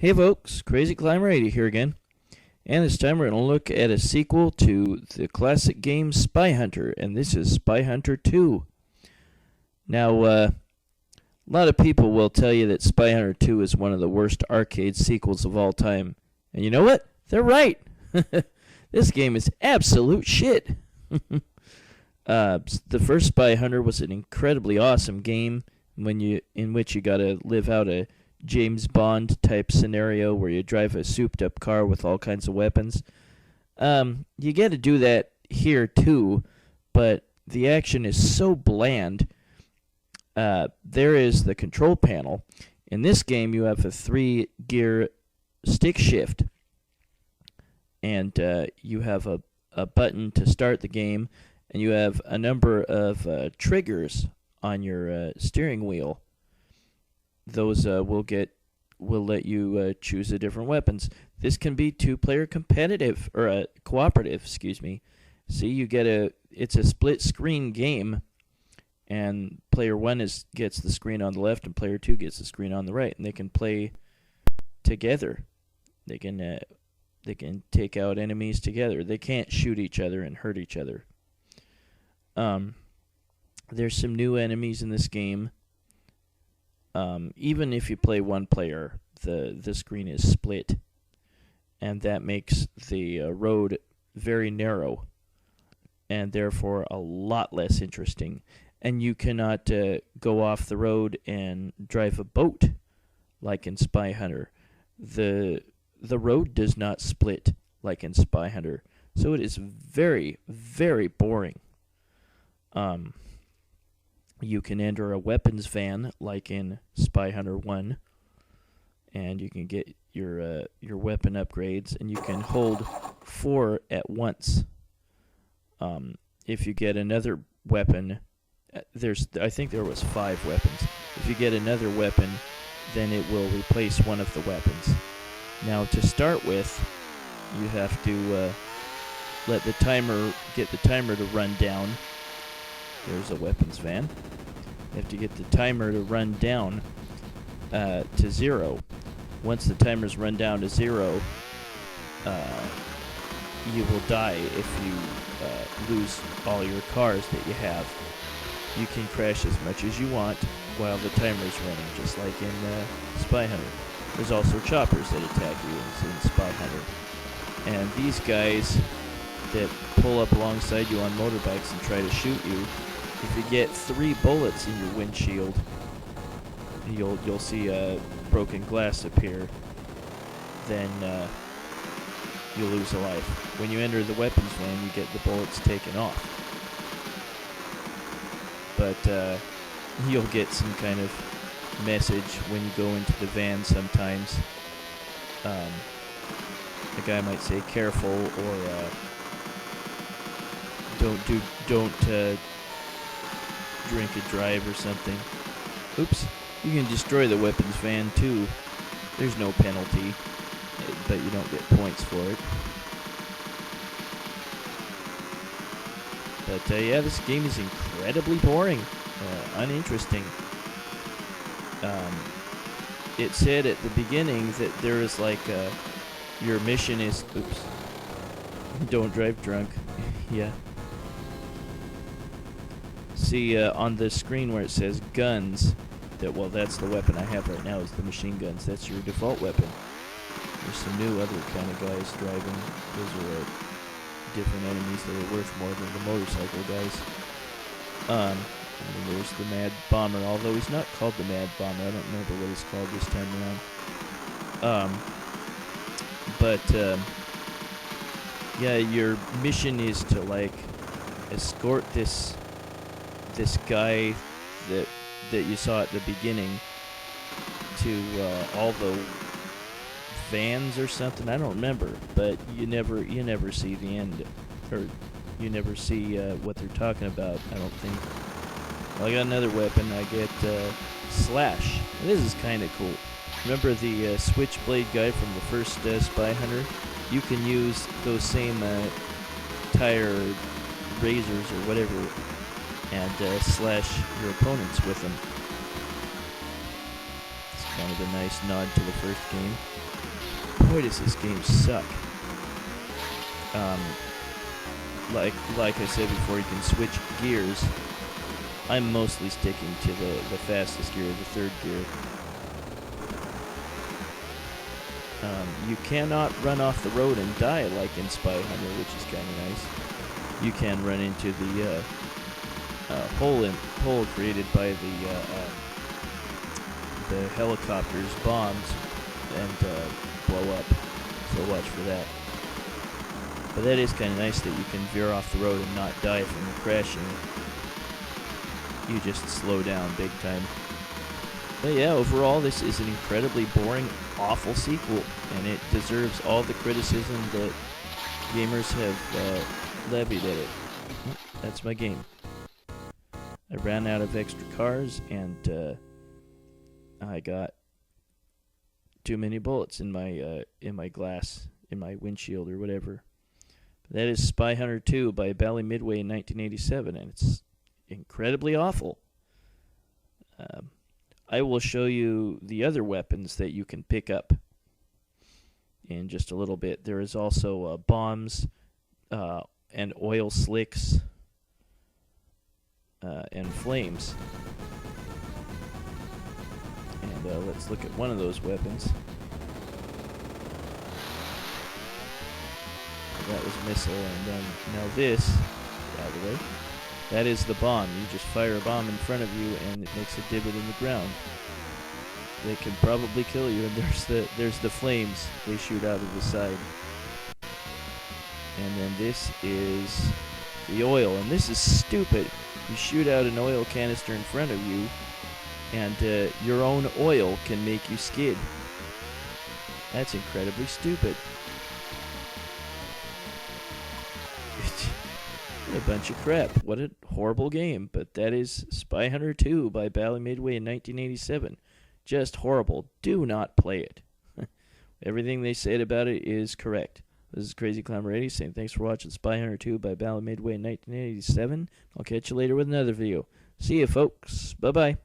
Hey folks, Crazy Climber 80 here again, and this time we're going to look at a sequel to the classic game Spy Hunter, and this is Spy Hunter 2. Now, a lot of people will tell you that Spy Hunter 2 is one of the worst arcade sequels of all time, and you know what? They're right! This game is absolute shit! The first Spy Hunter was an incredibly awesome game in which you gotta live out a James Bond type scenario where you drive a souped up car with all kinds of weapons. You get to do that here too, but the action is so bland. There is the control panel. In this game, you have a 3-gear stick shift, and you have a button to start the game, and you have a number of triggers on your steering wheel. Those will let you choose the different weapons. This can be 2-player competitive or cooperative. Excuse me. See, it's a split screen game, and player 1 gets the screen on the left, and player 2 gets the screen on the right, and they can play together. They can take out enemies together. They can't shoot each other and hurt each other. There's some new enemies in this game. Even if you play one player, the screen is split, and that makes the road very narrow, and therefore a lot less interesting. And you cannot go off the road and drive a boat like in Spy Hunter. The road does not split like in Spy Hunter, so it is very, very boring. You can enter a weapons van like in Spy Hunter 1, and you can get your weapon upgrades, and you can hold 4 at once. If you get another weapon, I think there was 5 weapons. If you get another weapon, then it will replace one of the weapons. Now, to start with, you have to get the timer to run down. There's a weapons van. You have to get the timer to run down to 0. Once the timer's run down to 0, you will die if you lose all your cars that you have. You can crash as much as you want while the timer's running, just like in Spy Hunter. There's also choppers that attack you in Spy Hunter. And these guys that pull up alongside you on motorbikes and try to shoot you, if you get 3 bullets in your windshield, you'll see broken glass appear. Then you'll lose a life. When you enter the weapons van, you get the bullets taken off. But you'll get some kind of message when you go into the van sometimes. The guy might say "careful" or "don't drink and drive" or something. Oops. You can destroy the weapons van too. There's no penalty, but you don't get points for it. But yeah, this game is incredibly boring, uninteresting. It said at the beginning that there is like your mission is, oops, don't drive drunk. Yeah. See, on the screen where it says guns, that's the weapon I have right now, is the machine guns. That's your default weapon. There's some new other kind of guys driving. Those are different enemies that are worth more than the motorcycle guys. And then there's the Mad Bomber, although he's not called the Mad Bomber. I don't remember what he's called this time around. Yeah, your mission is to like escort this guy that you saw at the beginning to all the vans or something. I don't remember, but you never see the end, or you never see what they're talking about, I don't think. Well, I got another weapon. I get Slash. And this is kind of cool. Remember the switchblade guy from the first Spy Hunter? You can use those same tire razors or whatever and slash your opponents with them. It's kind of a nice nod to the first game. boy, does this game suck. Like I said before, you can switch gears. I'm mostly sticking to the fastest gear, the third gear. You cannot run off the road and die like in Spy Hunter, which is kind of nice. You can run into the hole created by the helicopter's bombs and blow up. So watch for that. But that is kind of nice that you can veer off the road and not die from crashing. You just slow down big time. But yeah, overall, this is an incredibly boring, awful sequel, and it deserves all the criticism that gamers have levied at it. That's my game. I ran out of extra cars, and I got too many bullets in my glass, in my windshield, or whatever. That is Spy Hunter 2 by Bally Midway in 1987, and it's incredibly awful. I will show you the other weapons that you can pick up in just a little bit. There is also bombs and oil slicks and flames. And let's look at one of those weapons. That was a missile, and then now this, get out of the way, that is the bomb. You just fire a bomb in front of you, and it makes a divot in the ground. They can probably kill you, and there's the flames they shoot out of the side. And then this is the oil, and this is stupid. You shoot out an oil canister in front of you, and your own oil can make you skid. That's incredibly stupid. What a bunch of crap. What a horrible game. But that is Spy Hunter 2 by Bally Midway in 1987. Just horrible. Do not play it. Everything they said about it is correct. This is Crazy Clown Radio saying thanks for watching Spy Hunter 2 by Bally Midway in 1987. I'll catch you later with another video. See you, folks. Bye-bye.